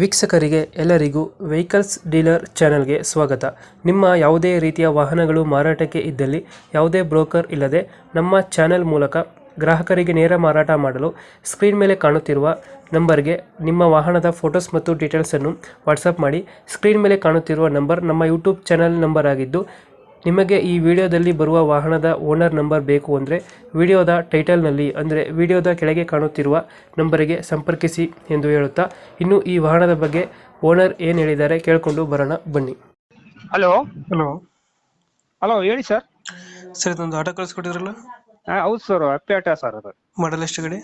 ವೀಕ್ಷಕರಿಗೆ ಎಲ್ಲರಿಗೂ vehicles dealer ಚಾನೆಲ್ಗೆ ಸ್ವಾಗತ. ನಿಮ್ಮ ಯಾವುದೇ ರೀತಿಯ ವಾಹನಗಳು ಮಾರಾಟಕ್ಕೆ ಇದ್ದಲ್ಲಿ ಯಾವುದೇ ಬ್ರೋಕರ್ ಇಲ್ಲದೆ ನಮ್ಮ ಚಾನೆಲ್ ಮೂಲಕ ಗ್ರಾಹಕರಿಗೆ ನೇರ ಮಾರಾಟ ಮಾಡಲು ಸ್ಕ್ರೀನ್ ಮೇಲೆ ಕಾಣುತ್ತಿರುವ ನಂಬರ್ಗೆ ನಿಮ್ಮ ವಾಹನದ ಫೋಟೋಸ್ ಮತ್ತು ಡೀಟೇಲ್ಸನ್ನು ವಾಟ್ಸಪ್ ಮಾಡಿ. ಸ್ಕ್ರೀನ್ ಮೇಲೆ ಕಾಣುತ್ತಿರುವ ನಂಬರ್ ನಮ್ಮ ಯೂಟ್ಯೂಬ್ ಚಾನೆಲ್ ನಂಬರ್ ಆಗಿದ್ದು, ನಿಮಗೆ ಈ ವಿಡಿಯೋದಲ್ಲಿ ಬರುವ ವಾಹನದ ಓನರ್ ನಂಬರ್ ಬೇಕು ಅಂದರೆ ವಿಡಿಯೋದ ಟೈಟಲ್ನಲ್ಲಿ ಅಂದರೆ ವಿಡಿಯೋದ ಕೆಳಗೆ ಕಾಣುತ್ತಿರುವ ನಂಬರಿಗೆ ಸಂಪರ್ಕಿಸಿ ಎಂದು ಹೇಳುತ್ತಾ, ಇನ್ನು ಈ ವಾಹನದ ಬಗ್ಗೆ ಓನರ್ ಏನು ಹೇಳಿದ್ದಾರೆ ಕೇಳಿಕೊಂಡು ಬರೋಣ ಬನ್ನಿ. ಹಲೋ ಹಲೋ ಹಲೋ ಹೇಳಿ ಸರ್. ಸರ್, ಇದೊಂದು ಆಟೋ ಕಳಿಸ್ಕೊಟ್ಟಿದ್ರಲ್ಲ, ಹೌದು ಸರ್, ಅಪ್ಪೆ ಆಟ ಸರ್ ಅದು. ಮಾಡಲ್ ಎಷ್ಟು ಗಾಡಿ?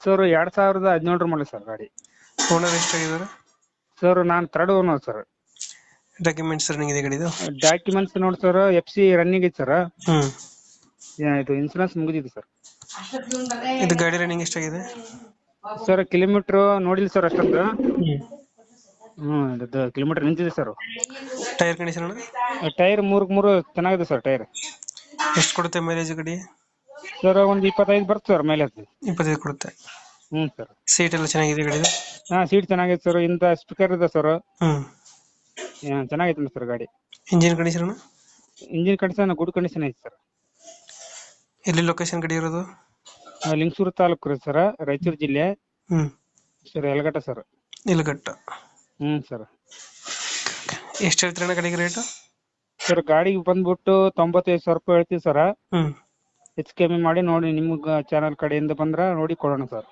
ಸರ್ 2017 ಮಾಡಲಿ ಸರ್ ಗಾಡಿ. ಓನರ್ ಎಷ್ಟಾಗಿದ್ದಾರೆ? ಸರ್ ನಾನು third owner sir. Documents running ಇದೆ ಗಾಡಿದು? ಡಾಕ್ಯುಮೆಂಟ್ಸ್ ನೋಡಿ ಸರ್, FC ರನ್ನಿಂಗ್ ಇದೆ ಸರ್. ಇದು ಇನ್ಸೂರೆನ್ಸ್ ಮುಗಿದಿದೆ ಸರ್. ಇದು ಗಾಡಿ ರನ್ನಿಂಗ್ ಎಷ್ಟಾಗಿದೆ? ಸರ್ ಕಿಲೋಮೀಟರ್ ನೋಡಿಲ್ಲ ಸರ್ ಅಷ್ಟೊಂದು. ಇದು ಕಿಲೋಮೀಟರ್ ನಿಂತಿದೆ ಸರ್. Tyre condition? ಟೈರ್ 3 ಚೆನ್ನಾಗಿದೆ ಸರ್ ಟೈರ್. ಎಷ್ಟು ಕೊಡುತ್ತೆ ಮೈಲೇಜ್ ಗಾಡಿ? ಸರ್ ಒಂದು 25 ಬರುತ್ತೆ ಸರ್ ಮೈಲೇಜ್. 25 ಕೊಡುತ್ತೆ. ಸರ್. ಸೀಟ್ ಎಲ್ಲ ಚೆನ್ನಾಗಿದೆ ಗಾಡಿ? ಸೀಟ್ ಚೆನ್ನಾಗಿದೆ ಸರ್. ಇಂದ ಸ್ಪೀಕರ್ ಇದೆ ಸರ್. ಚೆನ್ನಾಗೈತೆ ಸರ್ ಗಾಡಿ. Engine condition? Engine condition good condition ಐತೆ ಸರ್. ಎಲ್ಲಿ ಲೊಕೇಶನ್ ಗಾಡಿ ಇರೋದು? ಲಿಂಗಸೂರು ತಾಲೂಕು ರೀ ಸರ್, ರಾಯಚೂರು ಜಿಲ್ಲೆ. Sir Yalagatta sir. Yalagatta. Sir. ಎಷ್ಟು ಹೇಳ್ತೀರಣ್ಣ ಗಾಡಿಗೆ ರೇಟು? ಸರ್ ಗಾಡಿಗೆ ಬಂದ್ಬಿಟ್ಟು 95,000 ರೂಪಾಯಿ ಹೇಳ್ತೀವಿ ಸರ್. ಹೆಚ್ಚು ಕಮ್ಮಿ ಮಾಡಿ ನೋಡಿ, ನಿಮ್ಗೆ ಚಾನಲ್ ಕಡೆಯಿಂದ ಬಂದ್ರ ನೋಡಿ ಕೊಡೋಣ ಸರ್.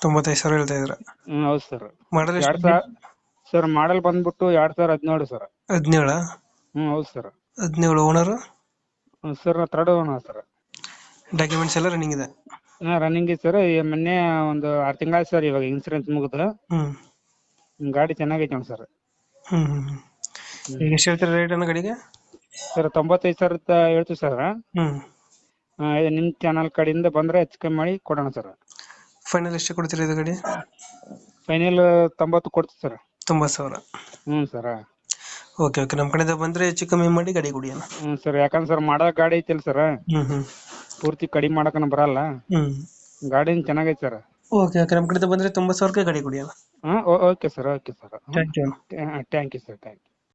95,000 ಹೇಳ್ತಾ ಇದ್ರ? ಹೌದು ಸರ್. ಮಾಡಲ್ ಸರ್ ಮಾಡಲ್ ಬಂದ್ಬಿಟ್ಟು 2017 ಸರ್. 17? ಹೌದು sir. 17 owner? Sir third owner sir. Documents ಎಲ್ಲ ರನ್ನಿಂಗ್ ಇದೆ? ರನ್ನಿಂಗ್ ಇದೆ ಸರ್. ಮೊನ್ನೆ ಒಂದು 6 ತಿಂಗಳ ಸರ್ ಇವಾಗ ಇನ್ಸೂರೆನ್ಸ್ ಮುಗಿದು. ಗಾಡಿ ಚೆನ್ನಾಗೈತೆ ನೋಡಿ ಸರ್. ಈಗ ಎಷ್ಟು ಹೇಳ್ತೀರ ರೇಟ್ ಅನ್ನ ಗಾಡಿಗೆ? ಸರ್ 95,000 ಹೇಳ್ತೀವಿ ಸರ್. ನಿಮ್ ಚಾನಲ್ ಕಡೆಯಿಂದ ಬಂದ್ರೆ ಹೆಚ್ಚು ಕಮ್ಮಿ ಮಾಡಿ ಕೊಡೋಣ ಸರ್. ಫೈನಲ್ ಎಷ್ಟು ಕೊಡ್ತೀರಾ ಇದು ಗಾಡಿ? ಫೈನಲ್ 90 ಕೊಡ್ತೀವಿ ಸರ್. 90,000? ಸರ್. ಓಕೆ ಓಕೆ, ನಮ್ಮ ಕಡೆಯಿಂದ ಬಂದ್ರೆ ಹೆಚ್ಚು ಕಮ್ಮಿ ಮಾಡಿ ಗಾಡಿ ಕೊಡಿ ಅಣ್ಣ. ಸರ್, ಯಾಕಂದ್ರೆ ಸರ್ ಮಾಡೋ ಗಾಡಿ ಐತಿಲ್ಲ ಸರ್, ಪೂರ್ತಿ ಕಡಿಮೆ ಮಾಡಕನ ಬರಲ್ಲ. ಗಾಡಿ ಚೆನ್ನಾಗೈತೆ ಸರ್. ಓಕೆ ಓಕೆ, ನಮ್ಮ ಕಡೆಯಿಂದ ಬಂದ್ರೆ 90,000 ಗಾಡಿ ಕೊಡಿ ಅಣ್ಣ. Okay sir. Okay sir. Thank you. Thank you sir. Thank you.